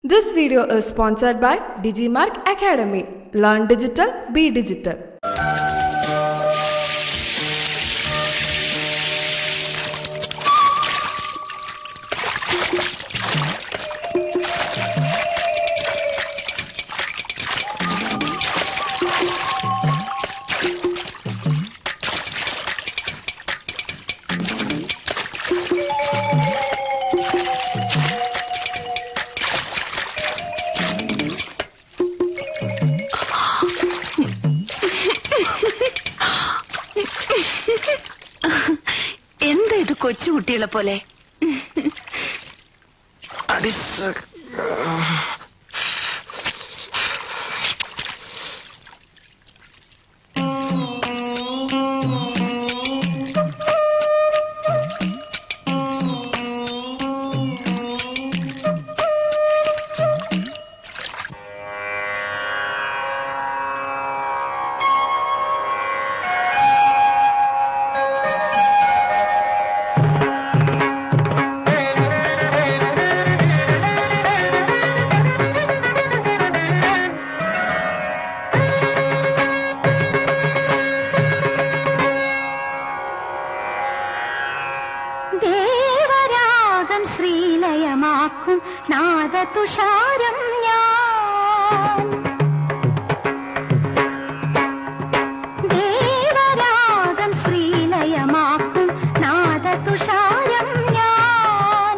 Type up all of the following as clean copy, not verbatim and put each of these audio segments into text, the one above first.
This video is sponsored by Digimark Academy. Learn digital, be digital. എന്താ ഇത് കൊച്ചുകുട്ടികളെ പോലെ? ശ്രീലയമാക്കും നാദതുഷാരം ഞാൻ ദേവരാഗം ശ്രീലയമാക്കും നാദതുഷാരം ഞാൻ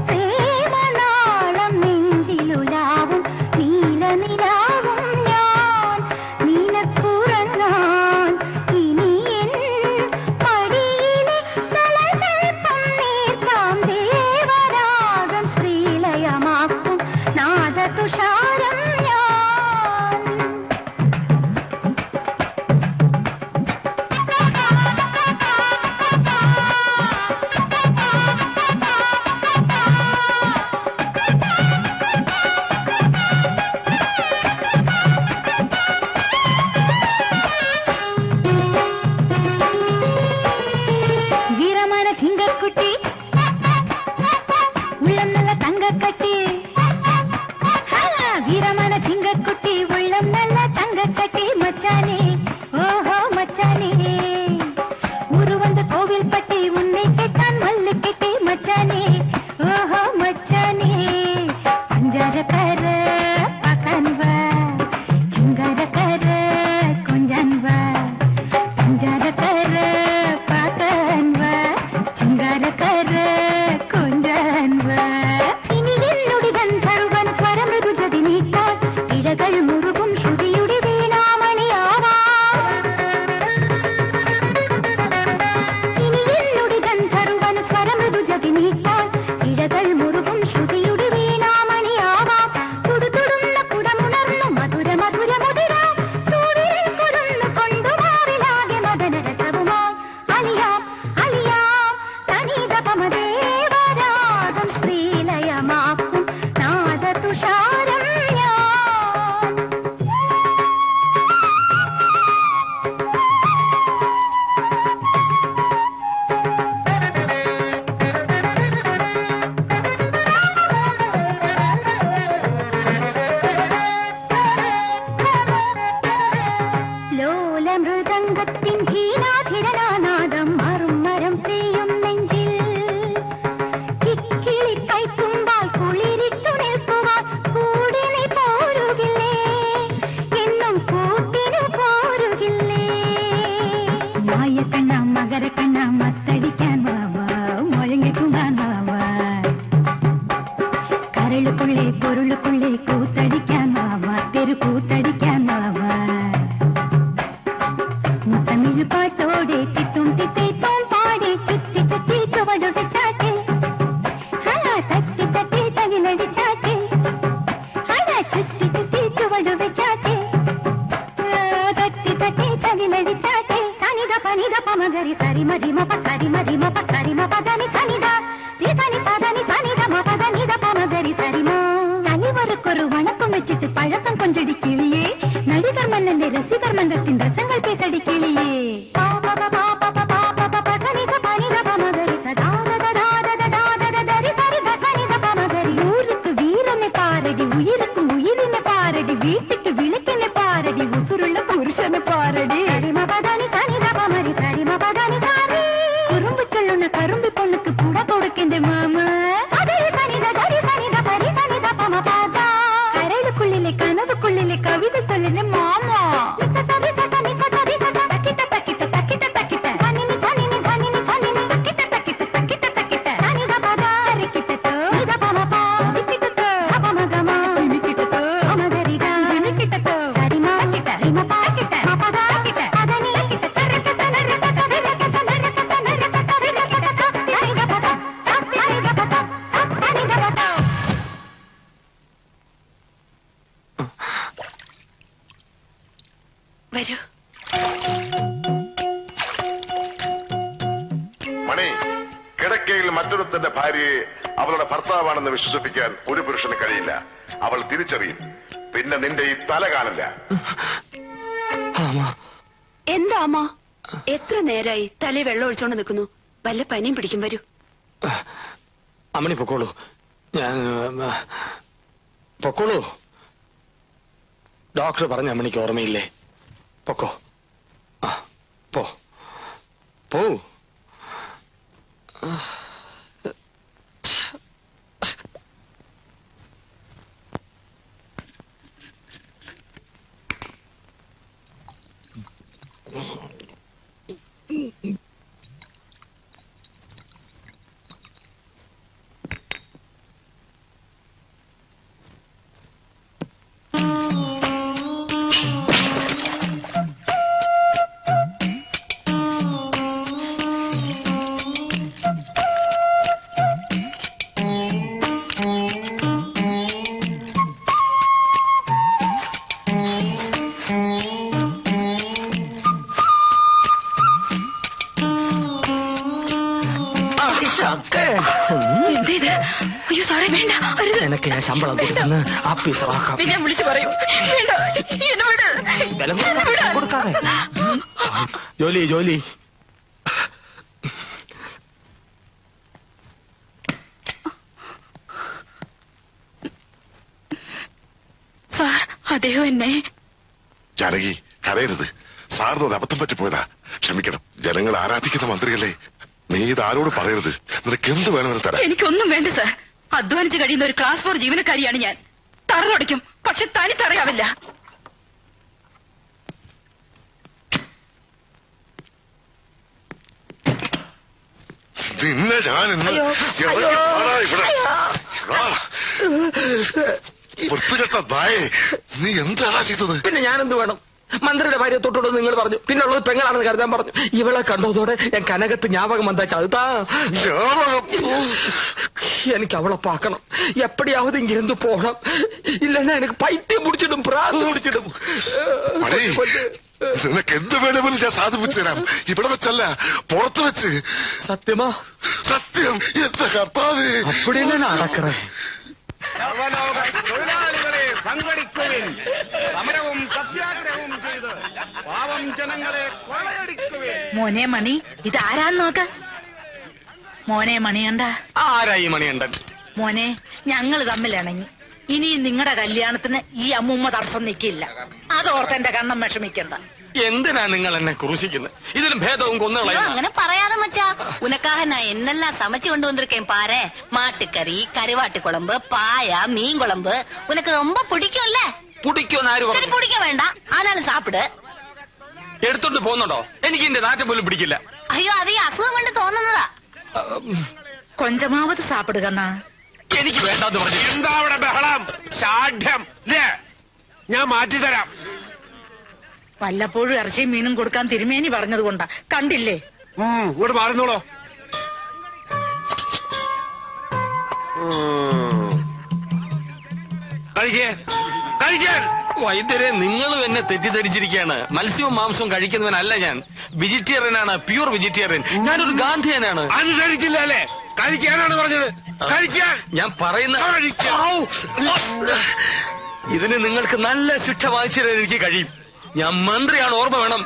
പ്രേമനാളം നെഞ്ചിലുലാവും നീലനിലാവും ഞാൻ നിനക്കുറങ്ങാൻ ഇനി എൻ മടിയിലെ തലകൾപ്പം നീർത്താം ദേവരാഗം ശ്രീലയമാക്കും നാദതുഷാരം ഞാൻ வீரமான சிங்கக்குட்டி உள்ளம் நல்ல தங்கக்கட்டி வீரமான சிங்கக்குட்டி உள்ளம் நல்ல தங்கக்கட்டி மச்சானே ஓஹோ மச்சானே ஊரு வந்த கோவில் பட்டி உன்னை கேட்டான் மல்லு கெட்டி மச்சானே ஓஹோ மச்சானே பஞ்சாரக்கார பக்கன்வ சிங்காரக்கார கொஞ்சன்வ பஞ்சாரக்கார பக்கன்வ சிங்காரக்கார கொஞ்சன்வ இனி என்னுடன் தருவன் ஸ்வரம் ഋതുജതി നീട്ടാൻ ഇഴകൾ മുറുകും ശ്രുതിയുടെ വീണാമണിയാവാ ഇനി என்னுடன் തരുവൻ സ്വരം ഋതുജതി നീട്ടാൻ ഇഴകൾ മുറുകും ശ്രുതിയുടെ വീണാമണിയാവാം തുടുതുടുന്ന കുടമുണർന്നു മധുര മധുര മുതിരാം സൂര്യൻ കൊടുന്നു കൊണ്ടുമാറിലാകെ മദനരസവുമായി അലിയാം അലിയാം തനിതപമദേവരാഗം ശ്രീലയമാക്കും നാദതുഷാരം ഞാൻ ലോലമൃദംഗത്തിൻ ധീരാധിരനാദം മറും മരം പെയ്യും നെഞ്ചിൽ കിക്കിളി കൈത്തുമ്പാൽ കുളിരിട്ടു നിൽക്കുവാൻ കൂടിനി പോരുകില്ലേ എന്നും കൂട്ടിനു പോരുകില്ലേ മായക്കണ്ണ മകരക്കണ്ണ മത്തടിക്കാൻ വാവാ മുഴങ്ങിക്കുമാൻ വാവാ കരളുക്കുള്ളേ പൊരുളുക്കുള്ളേ കൂത്തടിക്കാൻ വാവാ തെരു കൂത്തടിക്കാൻ വാവാ മുത്തമിഴ് പാട്ടോടെ തിത്തും തിത്തേത്തും പാടി ചുറ്റി ചുറ്റി ചുവടുടെ ചാട്ടെ തട്ടി തട്ടി തകിലടി ചാട്ടെ ചുറ്റി ചുറ്റി ചുവടുടെ ചാട്ടെ തട്ടി തട്ടി തകിലടി ചാട്ടെ സനിത പനിത പമഗരി സരി മരി മപ സരി മരി മപ സരി മപ ധനി സനിത ധനി പദനി സനിത മപ ധനിത പമഗരി സരിമോ തലിവരക്കൊരു വണക്കം വെച്ചിട്ട് പഴക്കം കൊണ്ടടി കിളിയേ നടികർ മന്നന്റെ രസികർ മംഗത്തിൻ രസങ്ങൾ പേസടി കിളിയേ ഊർക്ക് വീരനെ പാരടി உயிருக்கும் உயிரினை பாரடி வீட்டுக்கு விளக்கினை பாரடி உசுருள்ள புருஷனை பாரடி சரிமபதானி சனிதபமரி சரிமபதானி சாரி குறும்பு சொல்லுன கரும்பு பொண்ணுக்கு கூட கொடுக்கின்ற மாமா அதே சனித கரி சனித பரி சனித பம பாதா கரைளுக்குள்ளிலே கனவுக்குள்ளிலே கவிதை சொல்லுன மாமா சரி சரி சரி தக்கிட்ட தக்கிட்ட தக்கிட்ட தக்கிட்ட சனினி சனினி சனினி சனினி தக்கிட்ட தக்கிட்ட தக்கிட்ட தக்கிட்ட சனித பதா ரிக்கிட்ட இத பம பா ரிக்கிட்ட பம கமா ரிக்கிட்ட அமதரிதா ரிக்கிட்ட சரிமா கிட்ட ரிம பா கிட்ட மபதா கிட்ட அதனி கிட்ட தரக்க தனரக்க தரக்க தனரக்க தனரக்க தனரக்க சனித பதா சனித பதா சனித பதா വരൂ. മണി, കിടക്കയിൽ മറ്റൊരുത്തന്റെ ഭാര്യയെ അവളുടെ ഭർത്താവാണെന്ന് വിശ്വസിപ്പിക്കാൻ ഒരു പുരുഷന് കഴിയില്ല. അവൾ തിരിച്ചറിയും. പിന്നെ നിന്റെ ഈ തല കാണില്ല. എന്താ അമ്മ, എത്ര നേരായി തലേ വെള്ളം ഒഴിച്ചോണ്ട് നിൽക്കുന്നു? വല്ല പനിയും പിടിക്കും. വരൂ. അമ്മണി പൊക്കോളൂ. ഞാൻ പൊക്കോളൂ. ഡോക്ടർ പറഞ്ഞ അമ്മണിക്ക് ഓർമ്മയില്ലേ? പൊക്കോ. ആ പോ പോ. അയ്യോ സാറേ, വേണ്ട. എനിക്ക് ഞാൻ ശമ്പളം കൊടുക്കുന്ന ആഫീസറാക്കാം. ഞാൻ വിളിച്ചു പറയും. കൊടുക്കാതെ ജോലി ജോലി. സാർ, അദ്ദേഹം എന്നെ ജാനകി, കരയരുത്. സാറിന് ഒരു അബദ്ധം പറ്റിപ്പോയതാ. ക്ഷമിക്കണം. ജനങ്ങൾ ആരാധിക്കുന്ന മന്ത്രിയല്ലേ. നീ ഇത് ആരോട് പറയരുത്. നിനക്ക് എന്ത് വേണമെന്ന് തരാം. എനിക്കൊന്നും വേണ്ട സാർ. അധ്വാനിച്ച് കഴിയുന്ന ഒരു ക്ലാസ് 4 ജീവനക്കാരിയാണ് ഞാൻ. തറന്നൊടിക്കും, പക്ഷെ തനി തറയാവില്ല. നിന്നെ ഞാൻ ഇന്ന് വൃത്തികെട്ട നായേ, നീ എന്താടാ ചെയ്തത്? പിന്നെ ഞാനെന്ത് വേണം? മന്ത്രിയുടെ ഭാര്യ തൊട്ടുള്ളത് നിങ്ങൾ പറഞ്ഞു. പിന്നെ ഉള്ളത് പെങ്ങളാണെന്ന് കരുതാൻ പറഞ്ഞു. ഇവളെ കണ്ടതോടെ ഞാൻ കനകത്ത് ജ്ഞാപകം വന്നാ ചതുതാ. എനിക്ക് അവളെ പാക്കണം. എപ്പടിയാവത് ഇങ്ങിരുന്ന് പോകണം. ഇല്ലെന്നാ എനിക്ക് പൈത്യം പിടിച്ചിടും, പ്രാന്ത് പിടിച്ചിടും. നിനക്ക് എന്ത് വേണമെങ്കിലും ഞാൻ സാധിപ്പിച്ചു തരാം. ഇവിടെ വെച്ചല്ല, പുറത്ത് വെച്ച്. സത്യമാ? സത്യം. എന്റെ കർത്താവേ, അപ്പടിയല്ലേ നടക്കറേ. തൊഴിലാളികളെ സംഘടിക്കുവിൻ, സമരവും സത്യാഗ്രഹവും ചെയ്ത് പാവം ജനങ്ങളെ കൊള്ളയടിക്കുവിൻ. മോനെ മണി, ഇതാരാന്ന് നോക്ക. മോനെ മണിയണ്ട. ആരായി മണിയണ്ടൻ? മോനെ, ഞങ്ങൾ തമ്മിലിണങ്ങി. ഇനിയും നിങ്ങളുടെ കല്യാണത്തിന് ഈ അമ്മൂമ്മ തടസ്സം നിൽക്കില്ല. അതോർത്ത് എന്റെ കണ്ണം വിഷമിക്കണ്ട. എന്തിനാ നിങ്ങൾ എന്നെ ക്രൂശിക്കുന്നത്? ഇതിലും ഭേദവും കൊന്നുകളയാ. അങ്ങനെ പറയാതെ മച്ചാ. ഉനക്കാக நான் என்னெல்லாம் சமைச்சு கொண்டு வந்திருக்கேன் பாரு. மாட்டுக்கறி, கருவாட்டு குழம்பு, பாயா, மீன் குழம்பு. உனக்கு ரொம்ப பிடிக்கும்ல? പിടിക്കുമെന്ന് ആര് சரி, പറഞ്ഞു? பிடிக்க வேண்டாம், ஆனாலும் சாப்பிடு. എടുത്തോണ്ട് പോകുന്നുണ്ടോ? എനിക്ക് എന്റെ നാറ്റം പോലും പിടിക്കില്ല. അയ്യോ, അത് ഈ അസുഖം കൊണ്ട് തോന്നുന്നതാ. കൊഞ്ചമാവത് സാപ്പിടുകണ്ണ. എനിക്ക് വേണ്ടാന്ന് പറഞ്ഞു. എന്താ അവിടെ ബഹളം? ശാഠ്യം ഇല്ലേ? ഞാൻ മാറ്റിത്തരാം. വല്ലപ്പോഴും ഇറച്ചിയും മീനും കൊടുക്കാൻ തിരുമേനി പറഞ്ഞത് കൊണ്ടാ. കണ്ടില്ലേ? ഇങ്ങോട്ട് മാറുന്നോളോ. കഴിക്കേ കഴിക്കാൻ. വൈദ്യരെ, നിങ്ങളും എന്നെ തെറ്റിദ്ധരിച്ചിരിക്കുകയാണ്. മത്സ്യവും മാംസവും കഴിക്കുന്നവനല്ല ഞാൻ. വെജിറ്റേറിയനാണ്, പ്യൂർ വെജിറ്റേറിയൻ. ഞാനൊരു ഗാന്ധിയനാണ്. അത് കഴിച്ചില്ല അല്ലേ? കഴിക്കാനാണ് പറഞ്ഞത്. കഴിക്കാൻ. ഞാൻ പറയുന്ന ഇതിന് നിങ്ങൾക്ക് നല്ല ശിക്ഷ വാങ്ങിച്ചു തരാൻ എനിക്ക് കഴിയും. ഞാൻ മന്ത്രിയാണ്, ഓർമ്മ വേണം.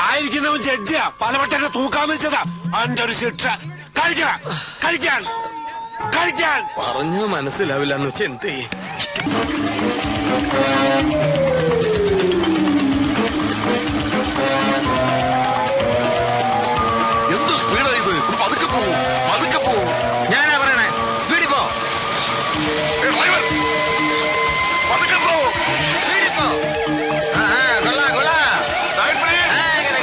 ആയിരിക്കുന്നവൻ ജഡ്ജിയാ. പലവട്ടം തൂക്കാൻ വെച്ചതാ. അന്റെ ഒരു ശിക്ഷ. കഴിക്കാൻ കഴിക്കാൻ കഴിക്കാൻ. പറഞ്ഞു മനസ്സിലാവില്ല എന്ന് വെച്ചാൽ എന്ത് ചെയ്യും? എന്ത് സ്പീഡാ ഇത്? പതുക്കെ പോവും, പതുക്കെ പോവും. ഞാനാ പറയണേ, സ്പീഡിൽ പോ, ഡ്രൈവർ പതുക്കെ പോ. സ്പീഡിൽ പോ. കൊള്ളാം കൊള്ളാം. ഇങ്ങനെ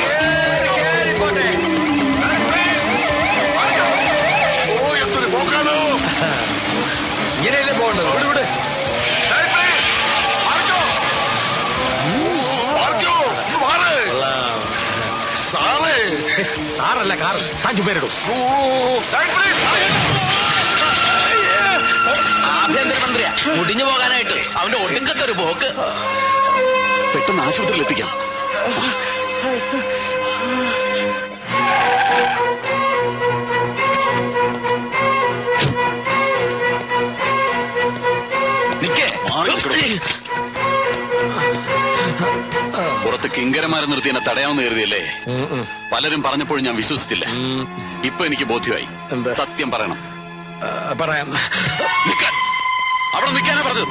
കേറി പോട്ടെ. ഓ എന്തൊരു പോക്കാണോ. ഇങ്ങനെയല്ലേ പോകണ്ടത്? വിട് വിട്. സാറേ കാറല്ല കാർ, താൻ ചുമരിടും. ആഭ്യന്തരമന്ത്രിയാ മുടിഞ്ഞു പോകാനായിട്ട് അവന്റെ ഒടുക്കത്തെ ഒരു പോക്ക്. പെട്ടെന്ന് ആശുപത്രിയിൽ എത്തിക്കാം. പുറത്ത് കിങ്കരന്മാരെ നിർത്തി എന്നെ തടയാമെന്ന് കരുതിയല്ലേ? പലരും പറഞ്ഞപ്പോഴും ഞാൻ വിശ്വസിച്ചില്ല. ഇപ്പൊ എനിക്ക് ബോധ്യമായി. സത്യം പറയണം. പറയാം. അവിടെ നിൽക്കാനാ പറഞ്ഞത്.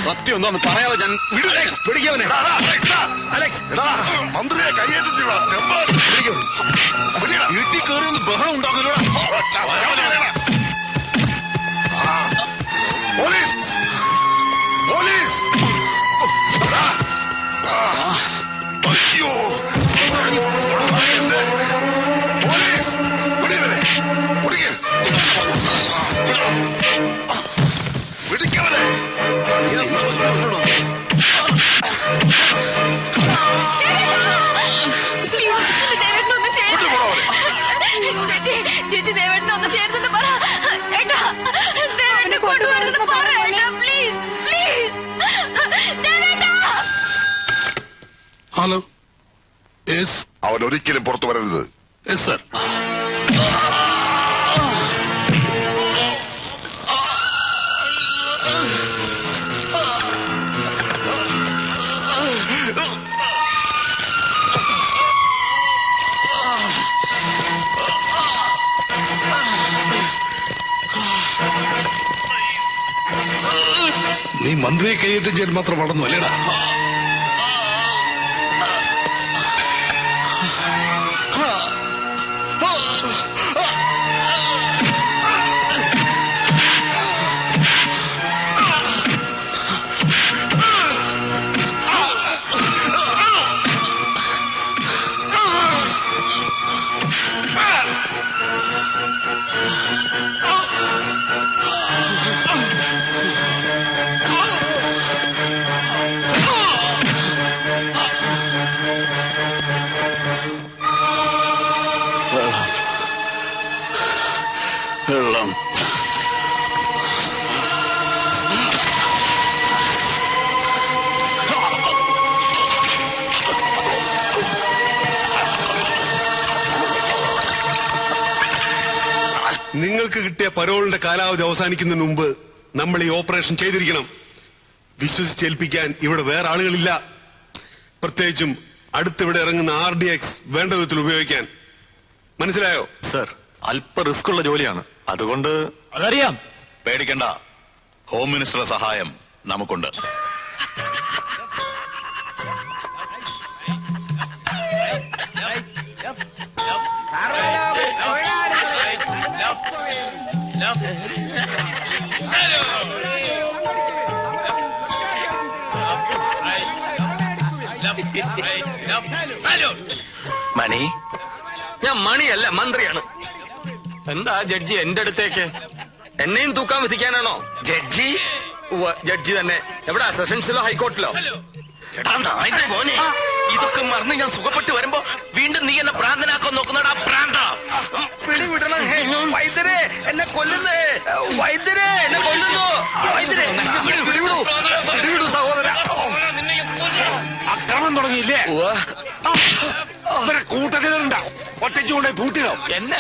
സത്യം എന്താന്ന് പറയാതെ ഞാൻ പിടിക്കവനെ. മന്ത്രിയെ കയ്യേറ്റി വീട്ടിൽ കയറി ഒന്ന് ബഹളം ഉണ്ടാകുമല്ലോ. Police police. അയ്യോ പോലീസ് പിടിക്കവനെ, പിടിക്കവനെ. ചേച്ചി ദേവേട്ടനൊന്ന് ചേർത്തെന്ന് പറ ഏട്ടാ. ദേവേട്ടനെ കൊണ്ടുവരുന്നത് പറ ഏട്ടാ, പ്ലീസ് പ്ലീസ്. ദേവേട്ടാ. ഹലോ. യെസ് അവൻ ഒരിക്കലും പുറത്തു വരരുത്. Yes sir. നീ മന്ത്രിയെ കൈയേറ്റം ചെയ്യാൻ മാത്രം വളർന്നു അല്ലേടാ? വെള്ളം. നിങ്ങൾക്ക് കിട്ടിയ പരോളിന്റെ കാലാവധി അവസാനിക്കുന്നതിന് മുമ്പ് നമ്മൾ ഈ ഓപ്പറേഷൻ ചെയ്തിരിക്കണം. വിശ്വസിച്ചേൽപ്പിക്കാൻ ഇവിടെ വേറെ ആളുകളില്ല. പ്രത്യേകിച്ചും അടുത്തിവിടെ ഇറങ്ങുന്ന RDX വേണ്ട വിധത്തിൽ ഉപയോഗിക്കാൻ. മനസ്സിലായോ? സർ, അല്പ റിസ്ക് ഉള്ള ജോലിയാണ്. അതുകൊണ്ട് അതറിയാം. പേടിക്കണ്ട. ഹോം മിനിസ്റ്ററുടെ സഹായം നമുക്കുണ്ട്. മണി, ഞാൻ മണിയല്ല മന്ത്രിയാണ്. എന്താ ജഡ്ജി എന്റെ അടുത്തേക്ക്? എന്നെയും തൂക്കാൻ വിധിക്കാനാണോ? ജഡ്ജി? ജഡ്ജി തന്നെ. എവിടാ? സെഷൻസിലോ ഹൈക്കോർട്ടിലോ? മോനെ, ഇതൊക്കെ മറന്ന് ഞാൻ സുഖപ്പെട്ട് വരുമ്പോ വീണ്ടും നീ എന്നെ ഭ്രാന്തനാക്കാൻ നോക്കുന്നടാ ഭ്രാന്ത. പിടിവിടണം. വൈദ്യരെ എന്നെ കൊല്ലുന്നേ. വൈദ്യരെ എന്നെ കൊല്ലുന്നു. വൈദ്യരെ പിടിവിടൂ. പിടിവിടൂ സഹോദര. അക്രമം തുടങ്ങിയില്ലേ? കൂട്ടത്തിലുണ്ടാ ഒറ്റയ്ക്ക് കൊണ്ടേ പൂട്ടിനോ? എന്നെ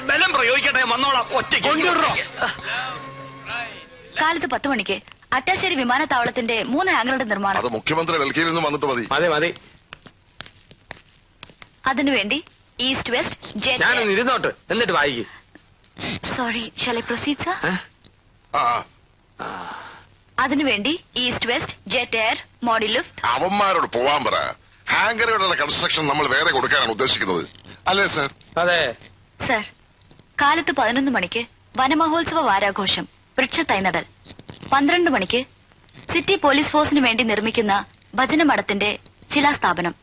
ബലം പ്രയോഗിക്കട്ടെ. വന്നോളാം. ഒറ്റയ്ക്ക് കൊണ്ടുവിടോ. കാലത്ത് 10 മണിക്ക് അട്ടാശ്ശേരി വിമാനത്താവളത്തിന്റെ 3 ഹാങ്ങറുടെ നിർമ്മാണം. അത് മുഖ്യമന്ത്രി ഡൽഹിയിൽ നിന്ന് വന്നിട്ട് മതി. മതി മതി. അതിനുവേണ്ടി ഈസ്റ്റ് വെസ്റ്റ് ജെറ്റ്. ഞാനൊന്ന് ഇരുന്നോട്ട് എന്നിട്ട് വായിക്കും. Sorry, shall I proceed sir? ആ അതിനുവേണ്ടി east west, jet air, Modi lift. അവന്മാരോട് പോവാൻ പറ. ഹാങ്കറുകളുടെ കൺസ്ട്രക്ഷൻ നമ്മൾ വേറെ കൊടുക്കാനാണ് ഉദ്ദേശിക്കുന്നത്, അല്ലേ സർ? അതെ സർ, കാലത്ത് 11 മണിക്ക് വനമഹോത്സവ വാരാഘോഷം, വൃക്ഷത്തൈനടൽ. 12 മണിക്ക് സിറ്റി പോലീസ് ഫോഴ്സിന് വേണ്ടി നിർമ്മിക്കുന്ന ഭജനമഠത്തിന്റെ ശിലാസ്ഥാപനം.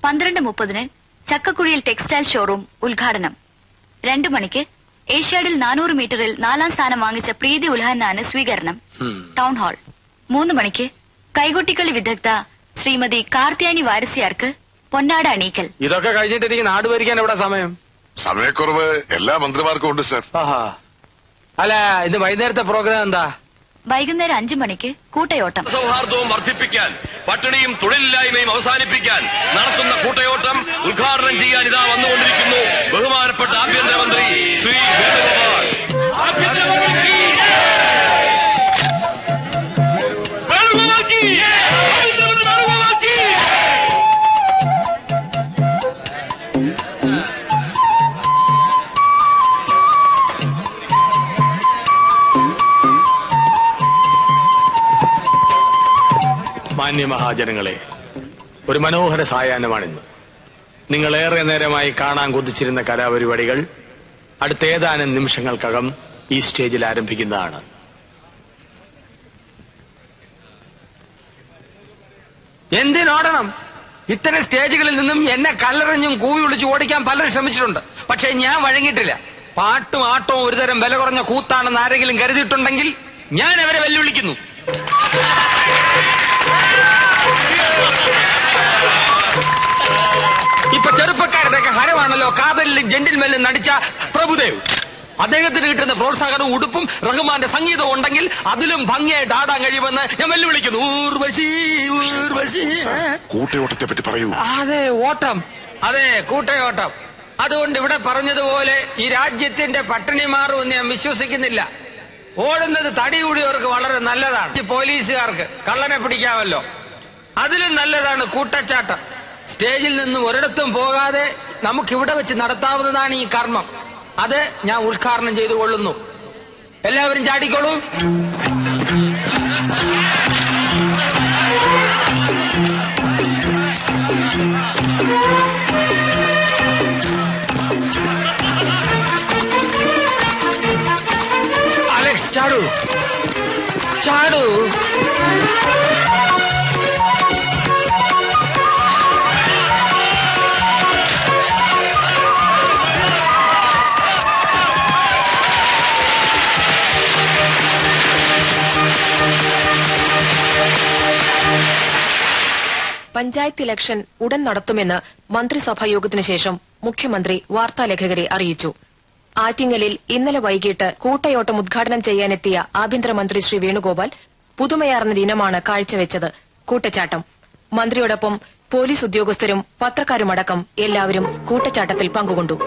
12:30 ചക്കക്കുഴിയിൽ ടെക്സ്റ്റൈൽ ഷോറൂം ഉദ്ഘാടനം. 2 മണിക്ക് ഏഷ്യാഡിൽ 400 മീറ്ററിൽ 4ാം സ്ഥാനം വാങ്ങിച്ച പ്രീതി ഉൽഹന്നാന് സ്വീകരണം, ടൗൺ ഹാൾ. 3 മണിക്ക് കൈകൊട്ടിക്കളി വിദഗ്ധ ശ്രീമതി കാർത്തിയാനി വാരസ്യാർക്ക് പൊന്നാട അണീക്കൽ. ഇതൊക്കെ കഴിഞ്ഞിട്ട് എനിക്ക് നാട് ഭരിക്കാൻ എവിടെ സമയം? സമയക്കുറവ് എല്ലാ മന്ത്രിമാർക്കും ഉണ്ട് സർ. അല്ല, ഇന്ന് വൈകുന്നേരത്തെ പ്രോഗ്രാം എന്താ? വൈകുന്നേരം 5 മണിക്ക് കൂട്ടയോട്ടം. സൗഹാർദ്ദവും വർദ്ധിപ്പിക്കാൻ, പട്ടിണിയും തൊഴിലില്ലായ്മയും അവസാനിപ്പിക്കാൻ നടത്തുന്ന കൂട്ടയോട്ടം ഉദ്ഘാടനം ചെയ്യാൻ ഇതാ വന്നുകൊണ്ടിരിക്കുന്നു ബഹുമാനപ്പെട്ട ആഭ്യന്തരമന്ത്രി ശ്രീ വേണുഗോപാൽ. മാന്യ മഹാജനങ്ങളെ, ഒരു മനോഹര സായാഹ്നമാണിന്ന്. നിങ്ങൾ ഏറെ നേരമായി കാണാൻ കൊതിച്ചിരുന്ന കലാപരിപാടികൾ അടുത്ത ഏതാനും നിമിഷങ്ങൾക്കകം ഈ സ്റ്റേജിൽ ആരംഭിക്കുന്നതാണ്. എന്തിനോടണം? ഇത്തരം സ്റ്റേജുകളിൽ നിന്നും എന്നെ കല്ലെറിഞ്ഞും കൂവി വിളിച്ച് ഓടിക്കാൻ പലരും ശ്രമിച്ചിട്ടുണ്ട്. പക്ഷേ ഞാൻ വഴങ്ങിയിട്ടില്ല. പാട്ടും ആട്ടവും ഒരുതരം വില കുറഞ്ഞ കൂത്താണെന്ന് ആരെങ്കിലും കരുതിയിട്ടുണ്ടെങ്കിൽ ഞാൻ അവരെ വെല്ലുവിളിക്കുന്നു. ഇപ്പൊ ചെറുപ്പക്കാരുടെയൊക്കെ ഹരമാണല്ലോ കാതലിലും ജെന്റിൽമെല്ലും നടിച്ച പ്രഭുദേവ്. അദ്ദേഹത്തിന് കിട്ടുന്ന പ്രോത്സാഹനവും ഉടുപ്പും റഹ്മാന്റെ സംഗീതവും ഉണ്ടെങ്കിൽ അതിലും ഭംഗിയായിട്ട് ആടാൻ കഴിയുമെന്ന് ഞാൻ വെല്ലുവിളിക്കുന്നു. ഊർവശി ഊർവശി. കൂട്ടയോട്ടത്തെ പറ്റി പറയൂ. അതെ, ഓട്ടം. അതെ, കൂട്ടയോട്ടം. അതുകൊണ്ട് ഇവിടെ പറഞ്ഞതുപോലെ ഈ രാജ്യത്തിന്റെ പട്ടിണി മാറുമെന്ന് ഞാൻ വിശ്വസിക്കുന്നില്ല. ഓടുന്നത് തടി കൂടിയവർക്ക് വളരെ നല്ലതാണ്. പോലീസുകാർക്ക് കള്ളനെ പിടിക്കാമല്ലോ. അതിലും നല്ലതാണ് കൂട്ടച്ചാട്ടം. സ്റ്റേജിൽ നിന്നും ഒരിടത്തും പോകാതെ നമുക്കിവിടെ വെച്ച് നടത്താവുന്നതാണ് ഈ കർമ്മം. അത് ഞാൻ ഉദ്ഘാടനം ചെയ്തു കൊള്ളുന്നു. എല്ലാവരും ചാടിക്കോളൂ. അലക്സ്, ചാടൂ ചാടൂ. പഞ്ചായത്ത് ഇലക്ഷൻ ഉടൻ നടത്തുമെന്ന് മന്ത്രിസഭാ യോഗത്തിനു ശേഷം മുഖ്യമന്ത്രി വാർത്താലേഖകരെ അറിയിച്ചു. ആറ്റിങ്ങലിൽ ഇന്നലെ വൈകിട്ട് കൂട്ടയോട്ടം ഉദ്ഘാടനം ചെയ്യാനെത്തിയ ആഭ്യന്തരമന്ത്രി ശ്രീ വേണുഗോപാൽ പുതുമയാർന്ന ദിനമാണ് കാഴ്ചവെച്ചത്. കൂട്ടച്ചാട്ടം. മന്ത്രിയോടൊപ്പം പോലീസ് ഉദ്യോഗസ്ഥരും പത്രക്കാരുമടക്കം എല്ലാവരും കൂട്ടച്ചാട്ടത്തിൽ പങ്കുകൊണ്ടു.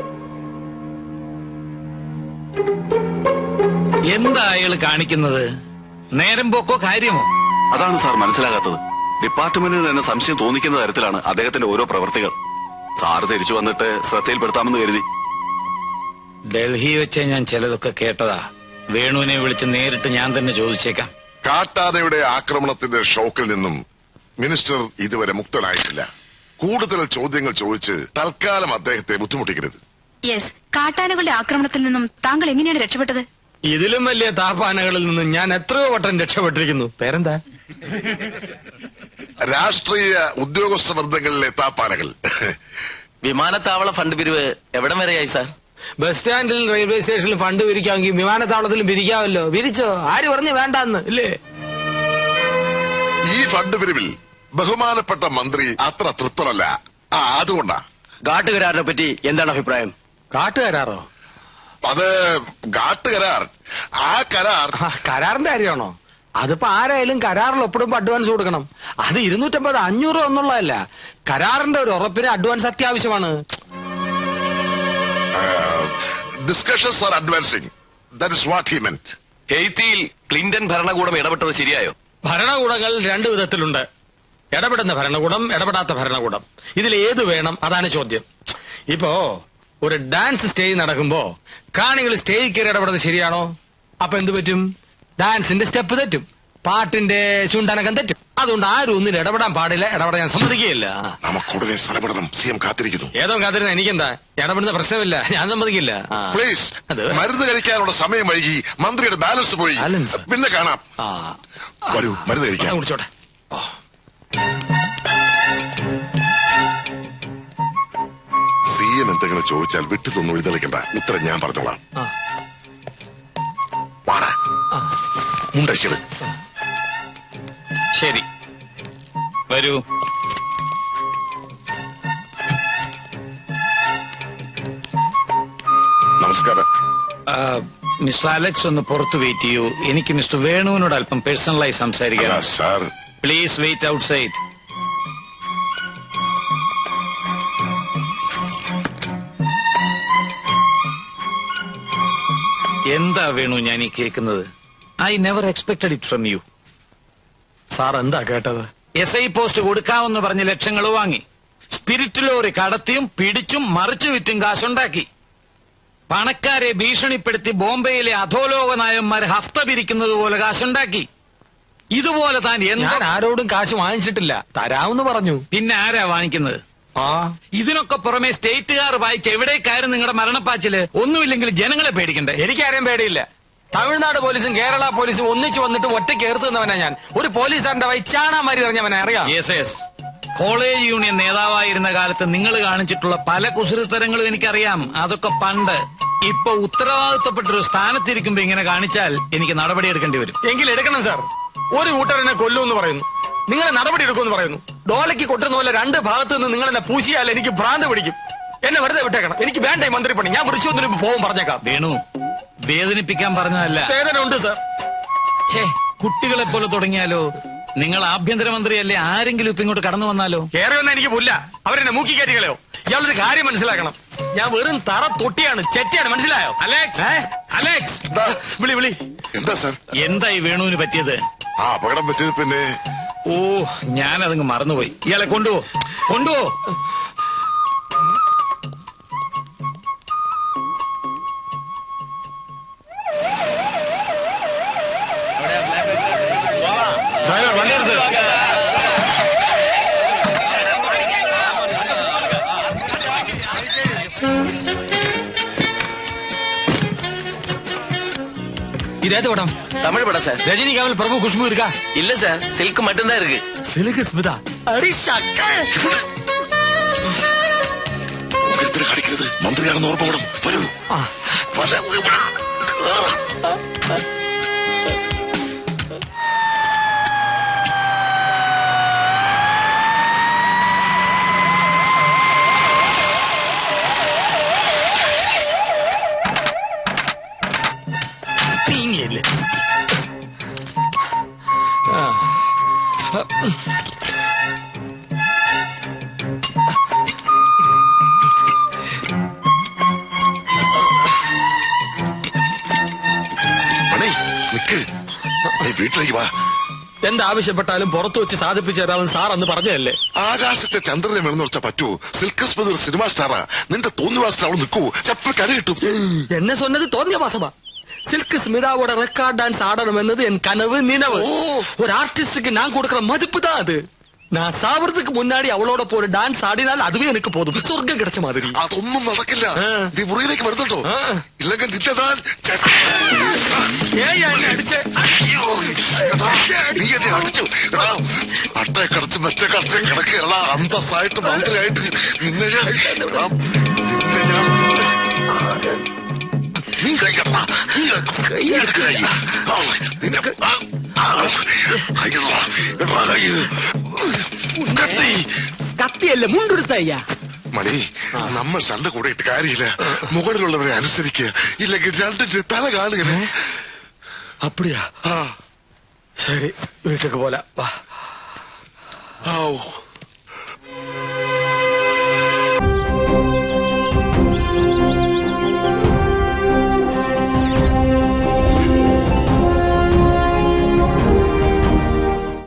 എന്താ അയാൾ കാണിക്കുന്നത്? നേരം പോക്കോ കാര്യമോ? അതാണ് സാർ മനസ്സിലാകാത്തത്. ഡിപ്പാർട്ട്മെന്റിന് തന്നെ സംശയം തോന്നിക്കുന്ന തരത്തിലാണ് അദ്ദേഹത്തിന്റെ ഓരോ പ്രവൃത്തികൾ. സാറ് തിരിച്ചു വന്നിട്ട് ശ്രദ്ധയിൽപ്പെടുത്താമെന്ന് കരുതി. ഡൽഹി വെച്ച് ഞാൻ ചിലതൊക്കെ കേട്ടതാ. വേണുവിനെ വിളിച്ച് നേരിട്ട് ഞാൻ തന്നെ ചോദിച്ചേക്കാം. കാട്ടാനയുടെ ആക്രമണത്തിന്റെ ഷോക്കിൽ നിന്നും മിനിസ്റ്റർ ഇതുവരെ മുക്തനായിട്ടില്ല. കൂടുതൽ ചോദ്യങ്ങൾ ചോദിച്ച് തൽക്കാലം അദ്ദേഹത്തെ ബുദ്ധിമുട്ടിക്കരുത്. യെസ്, കാട്ടാനകളുടെ ആക്രമണത്തിൽ നിന്നും താങ്കൾ എങ്ങനെയാണ് രക്ഷപ്പെട്ടത്? ഇതിലും വലിയ താപ്പാനകളിൽ നിന്നും ഞാൻ എത്രയോ വട്ടം രക്ഷപ്പെട്ടിരിക്കുന്നു. പേരെന്താ? രാഷ്ട്രീയ ഉദ്യോഗസ്ഥ വൃന്ദങ്ങളിലെ താപ്പാനകൾ. വിമാനത്താവള ഫണ്ട് പിരിവ് എവിടം വരെയായി സാർ? ബസ് സ്റ്റാൻഡിലും റെയിൽവേ സ്റ്റേഷനിലും ഫണ്ട് പിരിക്കാമെങ്കിൽ വിമാനത്താവളത്തിലും പിരിക്കാമല്ലോ. പിരിച്ചോ? ആര് പറഞ്ഞു വേണ്ടാന്ന്? ഇല്ലേ? ഈ ഫണ്ട് പിരിവിൽ ബഹുമാനപ്പെട്ട മന്ത്രി അത്ര തൃപ്തനല്ല. അതുകൊണ്ടാ. കാട്ടുകരാറിനെ പറ്റി എന്താണ് അഭിപ്രായം? കാട്ടുകരാറോ? അത് കാട്ടുകരാർ. ആ കരാർ കരാറിന്റെ കാര്യമാണോ? അതിപ്പോ ആരായാലും കരാറിൽ ഒപ്പിടുമ്പോ അഡ്വാൻസ് കൊടുക്കണം. അത് 250, 500 എന്നുള്ളതല്ല. കരാറിന്റെ ഒരു ഉറപ്പിന് അഡ്വാൻസ് അത്യാവശ്യമാണ്. Discussions are advancing. That is what he meant. ഹെയ്ത്തിയിൽ ക്ലിന്റൺ ഭരണകൂടം ഇടപെട്ടത് ശരിയായോ? ഭരണകൂടങ്ങൾ 2 വിധത്തിലുണ്ട്. ഇടപെടുന്ന ഭരണകൂടം, ഇടപെടാത്ത ഭരണകൂടം. ഇതിൽ ഏത് വേണം? അതാണ് ചോദ്യം. ഇപ്പോ ഒരു ഡാൻസ് സ്റ്റേജ് നടക്കുമ്പോ കാണികൾ സ്റ്റേജ് കയറി ഇടപെടുന്നത് ശരിയാണോ? അപ്പൊ എന്ത് പറ്റും? ഡാൻസിന്റെ സ്റ്റെപ്പ് തെറ്റും. പാട്ടിന്റെ ചുണ്ടനക്കം തെറ്റും. അതുകൊണ്ട് ആരും ഒന്നിനും ഇടപെടാൻ പാടില്ല, ഇടപെടാൻ ഞാൻ സമ്മതിക്കുകയില്ല. നമുക്കുടനെ സ്ഥലപ്പെടണം. CM കാത്തിരിക്കുന്നു. ഏതോ കാത്തിരുന്ന എനിക്കെന്താ, ഇടപെടുന്ന പ്രശ്നമില്ല, ഞാൻ സമ്മതിക്കില്ല. പ്ലീസ്, മരുന്ന് കഴിക്കാനുള്ള സമയം വൈകി, മന്ത്രിയുടെ ബാലൻസ് പോയി. പിന്നെ കാണാം. വരൂ, മരുന്ന് കഴിക്കാം. കുടിച്ചോട്ടെ. CM എന്തെങ്കിലും ചോദിച്ചാൽ വിട്ടുതൊന്നും എഴുന്നള്ളിക്കണ്ട. ഉത്തരം ഞാൻ പറഞ്ഞോളാം. വാടാ, മുണ്ടഴിച്ചത്. ശരി, വരൂ. നമസ്കാരം. മിസ്റ്റർ അലക്സ് ഒന്ന് പുറത്ത് വെയിറ്റ് ചെയ്യൂ. എനിക്ക് മിസ്റ്റർ വേണുവിനോട് അല്പം പേഴ്സണലായി സംസാരിക്കാം. Sir, please wait outside. എന്താ വേണു ഞാൻ ഈ കേൾക്കുന്നത്? I never expected it from you. Sir എന്താ കേട്ടത്? SI പോസ്റ്റ് കൊടുക്കാമെന്ന് പറഞ്ഞ് ലക്ഷങ്ങൾ വാങ്ങി, സ്പിരിറ്റ് ലോറി കടത്തിയും പിടിച്ചും മറിച്ചു വിറ്റും കാശുണ്ടാക്കി, പണക്കാരെ ഭീഷണിപ്പെടുത്തി ബോംബെയിലെ അധോലോക നായന്മാർ ഹഫ്ത പിരിക്കുന്നത് പോലെ കാശുണ്ടാക്കി. ഇതുപോലെ താൻ ഞാൻ ആരോടും കാശ് വാങ്ങിച്ചിട്ടില്ല, തരാമെന്ന് പറഞ്ഞു. പിന്നെ ആരാ വാങ്ങിക്കുന്നത്? ഇതിനൊക്കെ പുറമെ സ്റ്റേറ്റുകാർ വായിച്ച് എവിടേക്കായിരുന്നു നിങ്ങളുടെ മരണപ്പാച്ചില്? ഒന്നുമില്ലെങ്കിൽ ജനങ്ങളെ പേടിക്കണ്ടേ? എനിക്കാരെയും പേടിയില്ല. തമിഴ്നാട് പോലീസും കേരള പോലീസും ഒന്നിച്ചു വന്നിട്ട് ഒറ്റ കേർത്തു നിന്നവനാ ഞാൻ. ഒരു പോലീസുകാരന്റെ വൈച്ചാണാമാരി അറിഞ്ഞവനെ അറിയാം. കോളേജ് യൂണിയൻ നേതാവായിരുന്ന കാലത്ത് നിങ്ങൾ കാണിച്ചിട്ടുള്ള പല കുസൃത്തരങ്ങളും എനിക്കറിയാം. അതൊക്കെ പണ്ട്. ഇപ്പൊ ഉത്തരവാദിത്തപ്പെട്ടൊരു സ്ഥാനത്തിരിക്കുമ്പോ ഇങ്ങനെ കാണിച്ചാൽ എനിക്ക് നടപടി എടുക്കേണ്ടി വരും. എങ്കിൽ എടുക്കണം സാർ. ഒരു കൂട്ടരെന്നെ കൊല്ലുമെന്ന് പറയുന്നു, നിങ്ങളെ നടപടി എടുക്കുമെന്ന് പറയുന്നു. ഡോലയ്ക്ക് കൊട്ടുന്ന പോലെ രണ്ട് ഭാഗത്ത് നിന്ന് നിങ്ങൾ എന്നെ പൂശിയാൽ എനിക്ക് ഭ്രാന്ത് പിടിക്കും. എന്നെ വെറുതെ വിട്ടേക്കണം. എനിക്ക് വേണ്ടേ മന്ത്രിപ്പണി. ഞാൻ വൃശ്വത്തിന് പോകും പറഞ്ഞേക്കാം. വേണു, വേദനിപ്പിക്കാൻ പറഞ്ഞതല്ല. വേദന ഉണ്ട് സാർ. കുട്ടികളെ പോലെ തുടങ്ങിയാലോ? നിങ്ങൾ ആഭ്യന്തരമന്ത്രിയല്ലേ? ആരെങ്കിലും ഇപ്പൊ ഇങ്ങോട്ട് കടന്നു വന്നാലോ? കേറി വന്നാൽ എനിക്ക് പുല്ല. അവരെന്നെ മൂക്കി കയറ്റികളയോ? ഇയാളൊരു കാര്യം മനസ്സിലാക്കണം. ഞാൻ വെറും തറ തൊട്ടിയാണ്, ചെറ്റിയാണ്. മനസ്സിലായോ? അലക്സ്, വിളി വിളി. എന്താ സാർ? എന്തായി വേണുവിന് പറ്റിയത്? അപകടം പറ്റിയത് പിന്നെ ഞാനതങ്ങ് മറന്നുപോയി. ഇയാളെ കൊണ്ടുപോ. இதேது படம் தமிழ் படம் சார். ரஜினிகாவில் பிரபு குஷ்பு இருக்கா? இல்ல சார், சில்க் மட்டும்தான் இருக்கு. சிலுக்கு ஸ்மிதா அடி சக்கை കടിക്കുന്നത് മന്ത്രിയാണെന്ന് ഓർമ്മ വേണം. വരൂ. വീട്ടിലേക്ക് വാ. എന്താവശ്യപ്പെട്ടാലും പുറത്തു വെച്ച് സാധിപ്പിച്ചു തരാമെന്ന് സാർ അന്ന് പറഞ്ഞതല്ലേ? ആകാശത്തെ ചന്ദ്രനെ മെന്ന് വെച്ചാൽ പറ്റുമോ? സിൽക്ക് സ്മിത ഒരു സിനിമ സ്റ്റാറാ. നിന്റെ തോന്നിവാസത്തിൽ അവൾ നിൽക്കൂ. ചപ്പൽ കര കിട്ടും. എന്നെ சொன்னது തോന്നിയ മാസമാ. சில்க் ஸ்மிதாவோட ரெக்கார்ட் டான்ஸ் ஆடணும் என்னது என் கனவு நினைவு. ஒரு ஆர்டிஸ்டுக்கு நான் கொடுக்கிற மதிப்பு தான் அது. நான் சாவறதுக்கு முன்னாடி அவளோட போற டான்ஸ் ஆடினால் அதுவே எனக்கு போதும். சொர்க்கம் கிடைச்ச மாதிரி. അതൊന്നും നടക്കില്ല. നീ മുറിയിലേക്ക് വരുന്നുണ്ടോ? ഇല്ലെങ്കിൽ നിന്റെതാൻ നീ എന്നെ അടിച്ചു. അട്ടയെ കടച്ച് മെച്ച കടച്ച് കിടക്കുകയല്ല. അന്തസ്സായിട്ട് മന്ത്രിയായിട്ട് നിന്നെ നീ കഴിക്കണ്ട. നീ എടുക്കുക. കത്തിയല്ല മുണ്ടെടുത്തയ്യ. മണി, നമ്മൾ സണ്ട കൂടെ ഇട്ട് കാര്യമില്ല. മുകളിലുള്ളവരെ അനുസരിക്കുക. ഇല്ലെങ്കിൽ രണ്ടിന്റെ തല കാണുക. അപ്പടിയാ? ശരി, വീട്ടിലേക്ക് പോലെ.